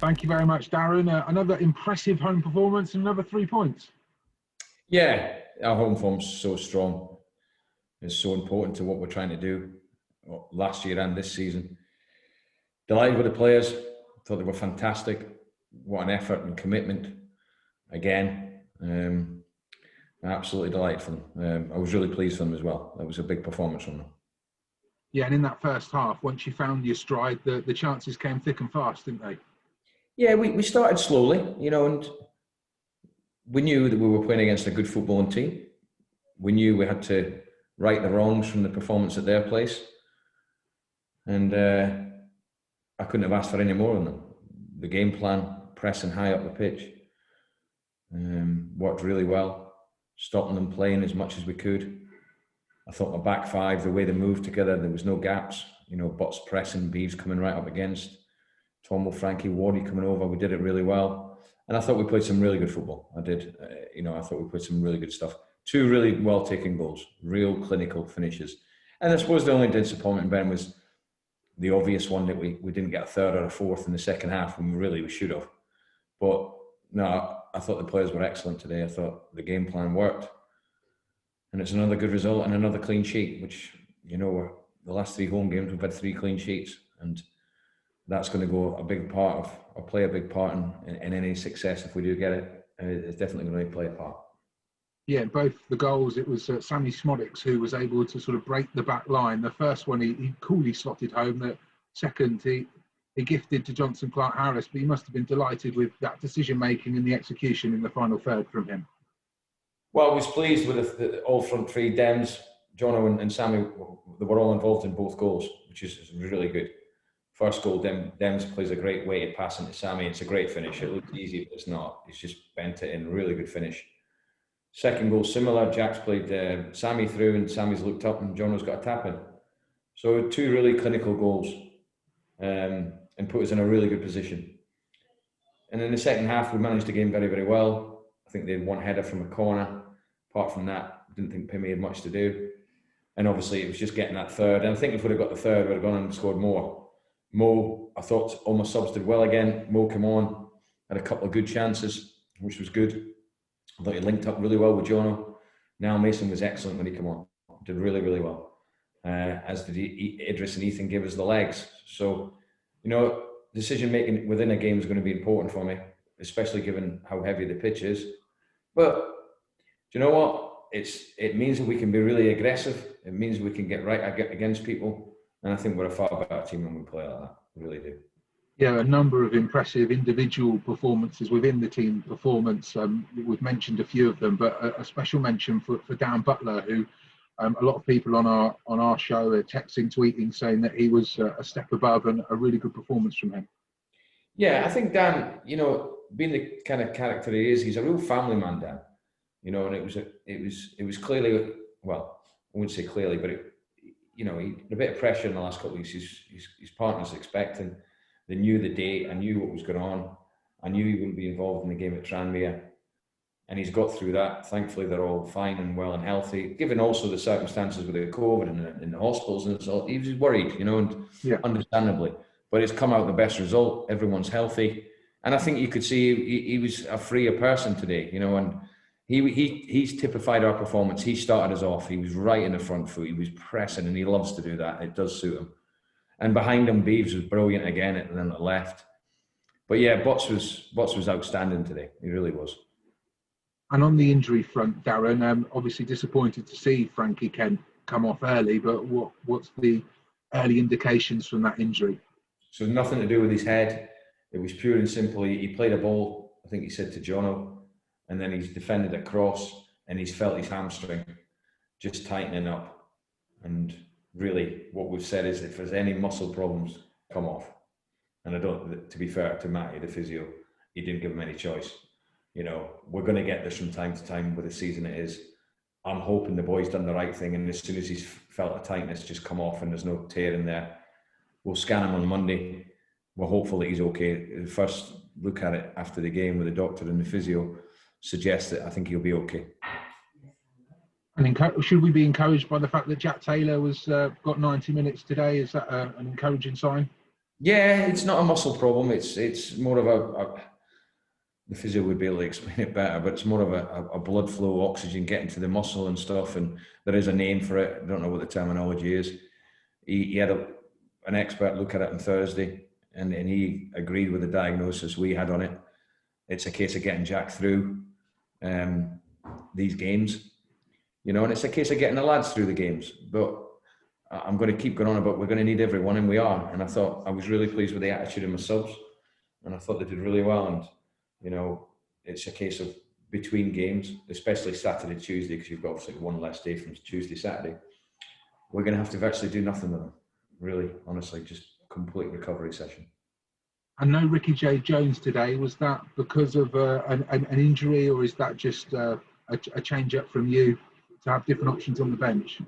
Thank you very much, Darren. Another impressive home performance and another 3 points. Yeah, our home form's so strong. It's so important to what we're trying to do last year and this season. Delighted with the players. Thought they were fantastic. What an effort and commitment. Again, absolutely delighted for them. I was really pleased for them as well. That was a big performance from them. Yeah, and in that first half, once you found your stride, the chances came thick and fast, didn't they? Yeah, we started slowly, and we knew that we were playing against a good footballing team. We knew we had to right the wrongs from the performance at their place. And I couldn't have asked for any more of them. The game plan, pressing high up the pitch, worked really well, stopping them playing as much as we could. I thought my back five, the way they moved together, there was no gaps. Butts pressing, Beeves coming right up against, Tomo, Frankie, Wardy coming over. We did it really well. And I thought we played some really good football. I did. I thought we played some really good stuff. 2 really well-taken goals, real clinical finishes. And I suppose the only disappointment, Ben, was the obvious one that we didn't get a third or a fourth in the second half when we should have. But no, I thought the players were excellent today. I thought the game plan worked. And it's another good result and another clean sheet, which, the last 3 home games, we've had 3 clean sheets. And that's going to go play a big part in any success if we do get it. It's definitely going to play a part. Yeah, both the goals, it was Sammy Smodics who was able to sort of break the back line. The first one, he coolly slotted home. The second, he gifted to Johnson Clark-Harris, but he must have been delighted with that decision-making and the execution in the final third from him. Well, I was pleased with all front 3, Dems, Jono and Sammy. They were all involved in both goals, which is really good. First goal, Dems plays a great weighted pass into Sammy. It's a great finish. It looks easy, but it's not. He's just bent it in. Really good finish. Second goal, similar. Jack's played Sammy through and Sammy's looked up and Jono's got a tap in. So 2 really clinical goals and put us in a really good position. And in the second half, we managed the game very, very well. I think they had 1 header from a corner. Apart from that, I didn't think Pimmy had much to do. And obviously, it was just getting that third. And I think if we'd have got the third, we'd have gone and scored more. Mo, I thought all my subs did well again. Mo came on, had a couple of good chances, which was good. I thought he linked up really well with Jono. Now Mason was excellent when he came on. Did really, really well. As did Idris and Ethan give us the legs. So, decision making within a game is going to be important for me, especially given how heavy the pitch is. But do you know what? It means that we can be really aggressive. It means we can get right against people. And I think we're a far better team when we play like that. We really do. Yeah, a number of impressive individual performances within the team performance. We've mentioned a few of them, but a special mention for Dan Butler, who a lot of people on our show are texting, tweeting, saying that he was a step above and a really good performance from him. Yeah, I think Dan, being the kind of character he is, he's a real family man, Dan. And it was clearly, well, I wouldn't say clearly, but he had a bit of pressure in the last couple of weeks. His partner's expecting. They knew the date. I knew what was going on. I knew he wouldn't be involved in the game at Tranmere. And he's got through that. Thankfully, they're all fine and well and healthy. Given also the circumstances with the COVID and in the hospitals and so, he was worried, and yeah, understandably. But it's come out the best result. Everyone's healthy. And I think you could see he was a freer person today, and he's typified our performance. He started us off. He was right in the front foot. He was pressing, and he loves to do that. It does suit him. And behind him, Beeves was brilliant again, and then at the left. But yeah, Butts was outstanding today. He really was. And on the injury front, Darren, obviously disappointed to see Frankie Kent come off early, but what's the early indications from that injury? So nothing to do with his head. It was pure and simple. He played a ball, I think he said to Jono, and then he's defended a cross and he's felt his hamstring just tightening up. And really what we've said is if there's any muscle problems, come off. And to be fair to Matty, the physio, he didn't give him any choice. We're going to get this from time to time with the season it is. I'm hoping the boy's done the right thing, and as soon as he's felt a tightness just come off and there's no tear in there, we'll scan him on Monday. We're hopeful that he's okay. The first look at it after the game with the doctor and the physio suggests that I think he'll be okay. And should we be encouraged by the fact that Jack Taylor was got 90 minutes today? Is that an encouraging sign? Yeah, it's not a muscle problem. It's more of the physio would be able to explain it better, but it's more of a blood flow, oxygen getting to the muscle and stuff. And there is a name for it. I don't know what the terminology is. He had an expert look at it on Thursday, and he agreed with the diagnosis we had on it. It's a case of getting Jack through these games, and it's a case of getting the lads through the games. But I'm going to keep going on about we're going to need everyone, and we are. And I was really pleased with the attitude of my subs, and I thought they did really well. And it's a case of between games, especially Saturday, Tuesday, because you've got obviously one less day from Tuesday, Saturday. We're going to have to virtually do nothing with them, really, honestly, just complete recovery session. And no Ricky J. Jones today. Was that because of an injury, or is that just a change up from you to have different options on the bench?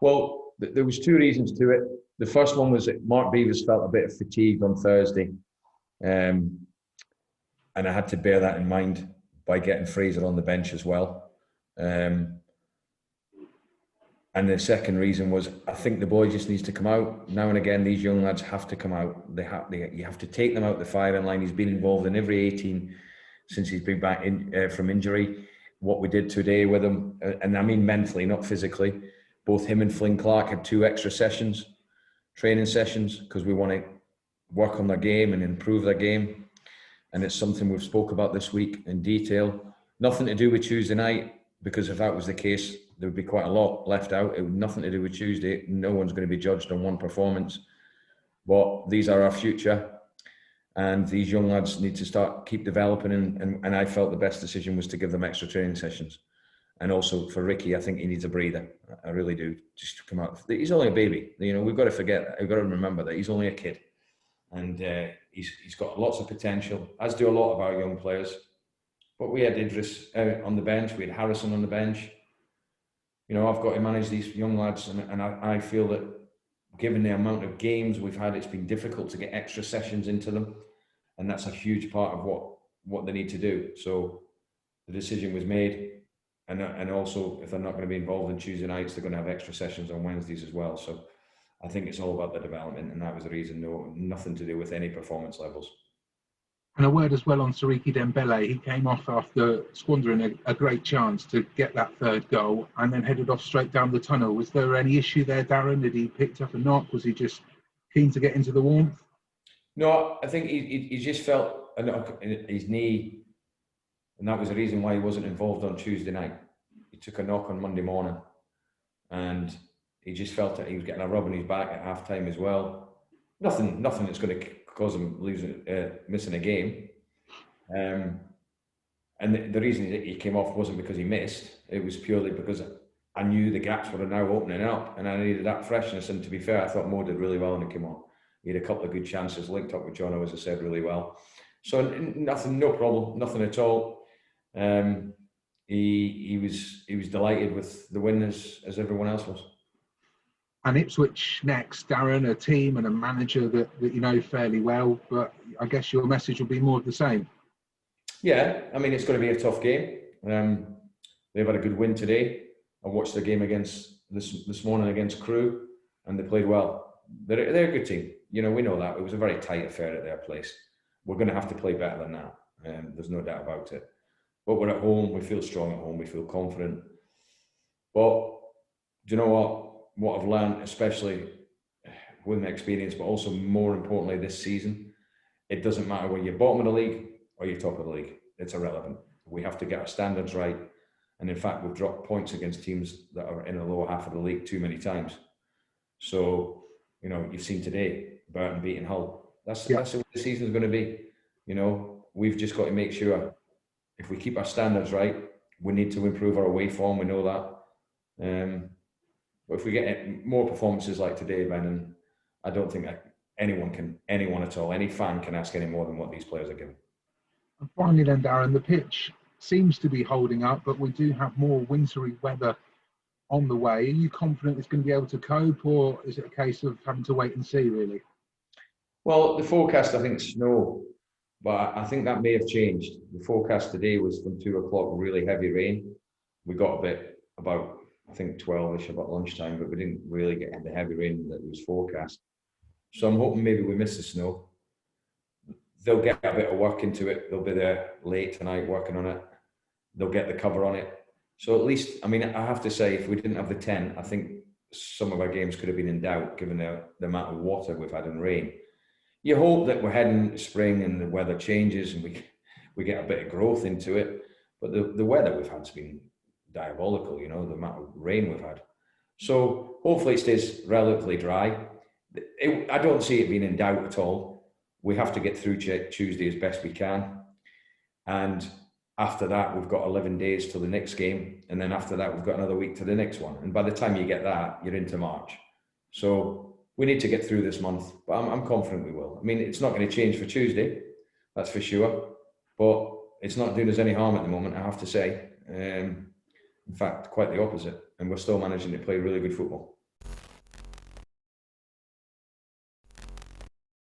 Well, there was two reasons to it. The first one was that Mark Beavers felt a bit of fatigue on Thursday. And I had to bear that in mind by getting Fraser on the bench as well. And the second reason was I think the boy just needs to come out. Now and again, these young lads have to come out. You have to take them out the firing line. He's been involved in every 18 since he's been back from injury. What we did today with him, and I mean mentally, not physically, both him and Flynn Clark had 2 extra sessions, training sessions, because we want to work on their game and improve their game. And it's something we've spoke about this week in detail. Nothing to do with Tuesday night, because if that was the case, there would be quite a lot left out. It would nothing to do with Tuesday. No one's going to be judged on one performance. But these are our future. And these young lads need to keep developing. And I felt the best decision was to give them extra training sessions. And also for Ricky, I think he needs a breather. I really do. Just to come out. He's only a baby. We've got to forget that. We've got to remember that he's only a kid. And he's got lots of potential, as do a lot of our young players. But we had Idris on the bench, we had Harrison on the bench. I've got to manage these young lads, and I feel that given the amount of games we've had, it's been difficult to get extra sessions into them. And that's a huge part of what they need to do. So the decision was made. And also, if they're not going to be involved in Tuesday nights, they're going to have extra sessions on Wednesdays as well. So I think it's all about the development, and that was the reason. Nothing to do with any performance levels. And a word as well on Siriki Dembele. He came off after squandering a great chance to get that third goal, and then headed off straight down the tunnel. Was there any issue there, Darren? Did he pick up a knock? Was he just keen to get into the warmth? No, I think he just felt a knock in his knee, and that was the reason why he wasn't involved on Tuesday night. He took a knock on Monday morning, and he just felt that he was getting a rub in his back at half time as well. Nothing that's going to cause him missing a game. And the reason he came off wasn't because he missed. It was purely because I knew the gaps were now opening up, and I needed that freshness. And to be fair, I thought Mo did really well when he came on. He had a couple of good chances, linked up with Jono, as I said, really well. So nothing, no problem, nothing at all. He was delighted with the win as everyone else was. And Ipswich next, Darren, a team and a manager that you know fairly well, but I guess your message will be more of the same. Yeah, I mean, it's going to be a tough game. They've had a good win today. I watched the game this morning against Crewe, and they played well. They're a good team. We know that. It was a very tight affair at their place. We're going to have to play better than that. There's no doubt about it. But we're at home. We feel strong at home. We feel confident. But do you know what? What I've learned, especially with my experience, but also more importantly this season, it doesn't matter whether you're bottom of the league or you're top of the league. It's irrelevant. We have to get our standards right. And in fact, we've dropped points against teams that are in the lower half of the league too many times. So, you've seen today, Burton beating Hull. That's the way the season's going to be. We've just got to make sure if we keep our standards right, we need to improve our away form. We know that. But if we get more performances like today, Ben, I don't think anyone at all, any fan can ask any more than what these players are giving. And finally then, Darren, the pitch seems to be holding up, but we do have more wintry weather on the way. Are you confident it's going to be able to cope, or is it a case of having to wait and see, really? Well, the forecast, I think, snow, but I think that may have changed. The forecast today was from 2 o'clock, really heavy rain. We got a bit about, I think, 12-ish about lunchtime, but we didn't really get the heavy rain that was forecast. So I'm hoping maybe we miss the snow. They'll get a bit of work into it. They'll be there late tonight working on it. They'll get the cover on it. So at least, I mean, I have to say, if we didn't have the tent, I think some of our games could have been in doubt given the amount of water we've had and rain. You hope that we're heading to spring and the weather changes and we get a bit of growth into it. But the weather we've had has been diabolical, you know, the amount of rain we've had. So hopefully it stays relatively dry. I don't see it being in doubt at all. We have to get through Tuesday as best we can. And after that, we've got 11 days till the next game. And then after that, we've got another week to the next one. And by the time you get that, you're into March. So we need to get through this month, but I'm confident we will. I mean, it's not going to change for Tuesday, that's for sure. But it's not doing us any harm at the moment, I have to say. In fact, quite the opposite. And we're still managing to play really good football.